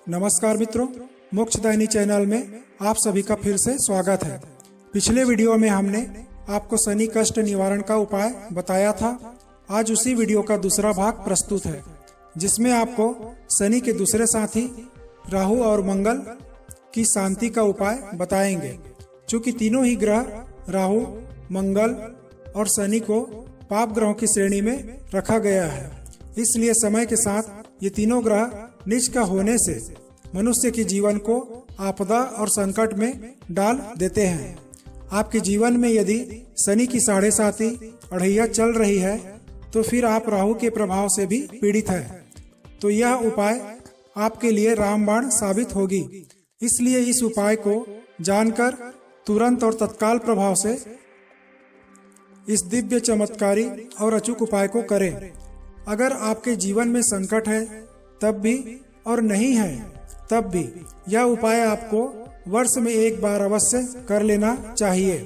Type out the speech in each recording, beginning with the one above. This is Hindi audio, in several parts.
नमस्कार मित्रों, मोक्षदायिनी चैनल में आप सभी का फिर से स्वागत है। पिछले वीडियो में हमने आपको शनि कष्ट निवारण का उपाय बताया था। आज उसी वीडियो का दूसरा भाग प्रस्तुत है, जिसमें आपको शनि के दूसरे साथी राहु और मंगल की शांति का उपाय बताएंगे। चूँकि तीनों ही ग्रह राहु, मंगल और शनि को पाप ग्रहों की श्रेणी में रखा गया है, इसलिए समय के साथ ये तीनों ग्रह नीच का होने से मनुष्य के जीवन को आपदा और संकट में डाल देते हैं। आपके जीवन में यदि शनि की 7.5 अढ़ैया चल रही है तो फिर आप राहु के प्रभाव से भी पीड़ित हैं। तो यह उपाय आपके लिए रामबाण साबित होगी। इसलिए इस उपाय को जानकर तुरंत और तत्काल प्रभाव से इस दिव्य चमत्कारी और अचूक उपाय को करें। अगर आपके जीवन में संकट है तब भी और नहीं है तब भी यह उपाय आपको वर्ष में एक बार अवश्य कर लेना चाहिए।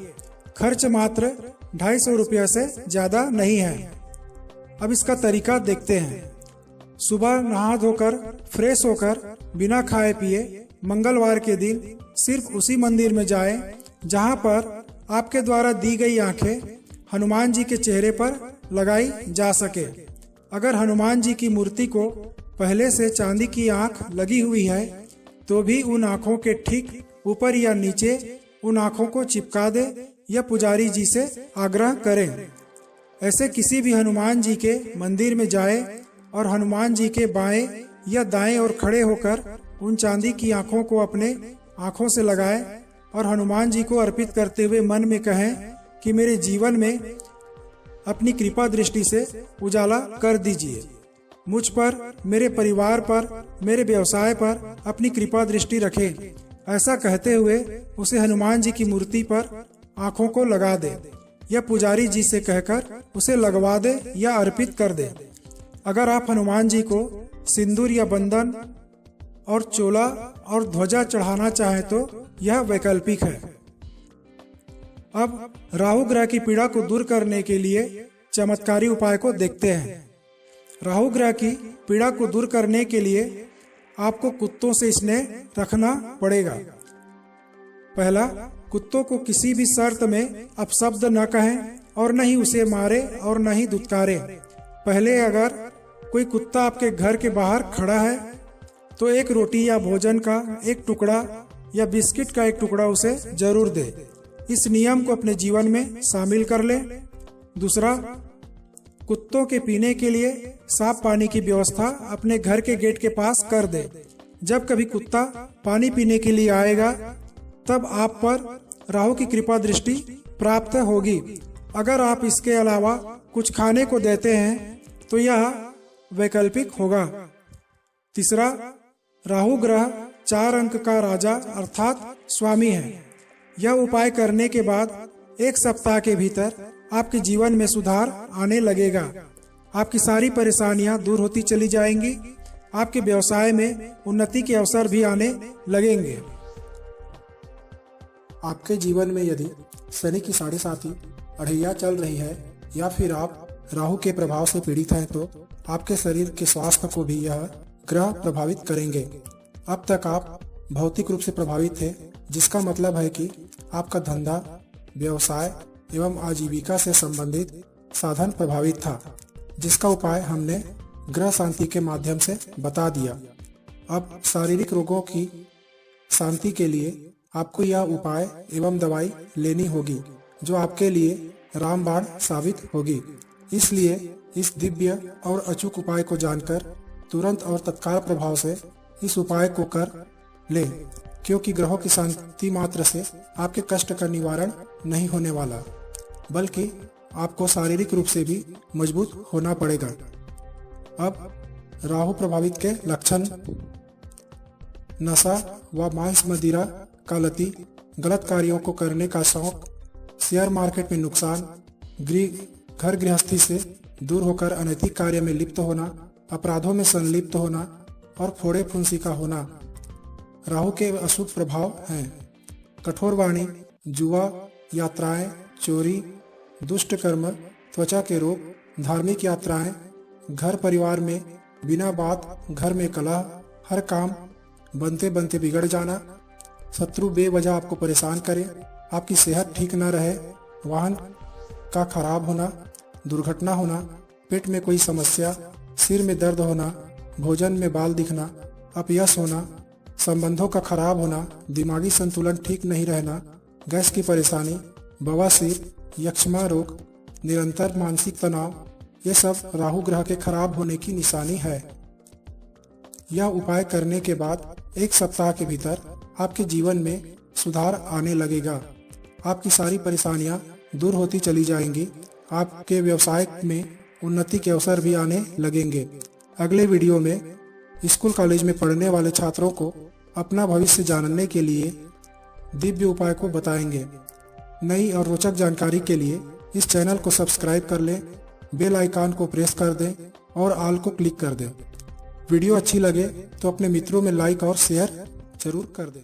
खर्च मात्र 250 रुपये से ज्यादा नहीं है। अब इसका तरीका देखते हैं। सुबह नहा धोकर फ्रेश होकर बिना खाए पिए मंगलवार के दिन सिर्फ उसी मंदिर में जाएं जहां पर आपके द्वारा दी गई आंखें हनुमान जी के चेहरे पर लगाई जा सके। अगर हनुमान जी की मूर्ति को पहले से चांदी की आंख लगी हुई है तो भी उन आंखों के ठीक ऊपर या नीचे उन आंखों को चिपका दे या पुजारी जी से आग्रह करें। ऐसे किसी भी हनुमान जी के मंदिर में जाए और हनुमान जी के बाएं या दाएं और खड़े होकर उन चांदी की आंखों को अपने आंखों से लगाए और हनुमान जी को अर्पित करते हुए मन में कहें कि मेरे जीवन में अपनी कृपा दृष्टि से उजाला कर दीजिए। मुझ पर, मेरे परिवार पर, मेरे व्यवसाय पर अपनी कृपा दृष्टि रखें। ऐसा कहते हुए उसे हनुमान जी की मूर्ति पर आंखों को लगा दे या पुजारी जी से कहकर उसे लगवा दे या अर्पित कर दे। अगर आप हनुमान जी को सिंदूर या बंधन और चोला और ध्वजा चढ़ाना चाहें तो यह वैकल्पिक है। अब राहु ग्रह की पीड़ा को दूर करने के लिए चमत्कारी उपाय को देखते हैं। राहु ग्रह की पीड़ा को दूर करने के लिए आपको कुत्तों से स्नेह रखना पड़ेगा। पहला, कुत्तों को किसी भी शर्त में अपशब्द न कहें और न ही उसे मारे और न ही दुत्कारे। पहले अगर कोई कुत्ता आपके घर के बाहर खड़ा है तो एक रोटी या भोजन का एक टुकड़ा या बिस्किट का एक टुकड़ा उसे जरूर दे। इस नियम को अपने जीवन में शामिल कर ले। दूसरा, कुत्तों के पीने के लिए साफ पानी की व्यवस्था अपने घर के गेट के पास कर दे। जब कभी कुत्ता पानी पीने के लिए आएगा तब आप पर राहु की कृपा दृष्टि प्राप्त होगी। अगर आप इसके अलावा कुछ खाने को देते हैं तो यह वैकल्पिक होगा। तीसरा, राहु ग्रह 4 अंक का राजा अर्थात स्वामी है। यह उपाय करने के बाद 1 सप्ताह के भीतर आपके जीवन में सुधार आने लगेगा। आपकी सारी परेशानियां दूर होती चली जाएंगी। आपके व्यवसाय में उन्नति के अवसर भी आने लगेंगे। आपके जीवन में यदि शनि की 7.5 अढ़ैया चल रही है या फिर आप राहु के प्रभाव से पीड़ित हैं तो आपके शरीर के स्वास्थ्य को भी यह ग्रह प्रभावित करेंगे। अब तक आप भौतिक रूप से प्रभावित थे, जिसका मतलब है कि आपका धंधा, व्यवसाय एवं आजीविका से संबंधित साधन प्रभावित था, जिसका उपाय हमने ग्रह शांति के माध्यम से बता दिया। अब शारीरिक रोगों की शांति के लिए आपको यह उपाय एवं दवाई लेनी होगी, जो आपके लिए रामबाण साबित होगी। इसलिए इस दिव्य और अचूक उपाय को जानकर तुरंत और तत्काल प्रभाव से इस उपाय को कर ले, क्योंकि ग्रहों की शांति मात्र से आपके कष्ट का निवारण नहीं होने वाला, बल्कि आपको शारीरिक रूप से भी मजबूत होना पड़ेगा। अब राहु प्रभावित के लक्षण: नशा व मांस मदिरा का लती, गलत कार्यों को करने का शौक, शेयर मार्केट में नुकसान, घर गृहस्थी से दूर होकर अनैतिक कार्य में लिप्त होना, अपराधों में संलिप्त होना और फोड़े फुंसी का होना। राहु के अशुभ प्रभाव हैं: कठोर वाणी, जुआ, यात्राएं, चोरी, दुष्ट कर्म, त्वचा के रोग, धार्मिक यात्राएं, घर परिवार में बिना बात घर में कलह, हर काम बनते बनते बिगड़ जाना, शत्रु बेवजह आपको परेशान करे, आपकी सेहत ठीक न रहे, वाहन का खराब होना, दुर्घटना होना, पेट में कोई समस्या, सिर में दर्द होना, भोजन में बाल दिखना, अपयश होना, संबंधों का खराब होना, दिमागी संतुलन ठीक नहीं रहना, गैस की परेशानी, बवासीर, यक्ष्मा रोग, निरंतर मानसिक तनाव, ये सब राहु ग्रह के खराब होने की निशानी है। यह उपाय करने के बाद 1 सप्ताह के भीतर आपके जीवन में सुधार आने लगेगा। आपकी सारी परेशानियां दूर होती चली जाएंगी। आपके व्यवसाय में उन्नति के अवसर भी आने लगेंगे। अगले वीडियो में स्कूल कॉलेज में पढ़ने वाले छात्रों को अपना भविष्य जानने के लिए दिव्य उपाय को बताएंगे। नई और रोचक जानकारी के लिए इस चैनल को सब्सक्राइब कर लें, बेल आइकन को प्रेस कर दें और ऑल को क्लिक कर दें। वीडियो अच्छी लगे तो अपने मित्रों में लाइक और शेयर जरूर कर दें।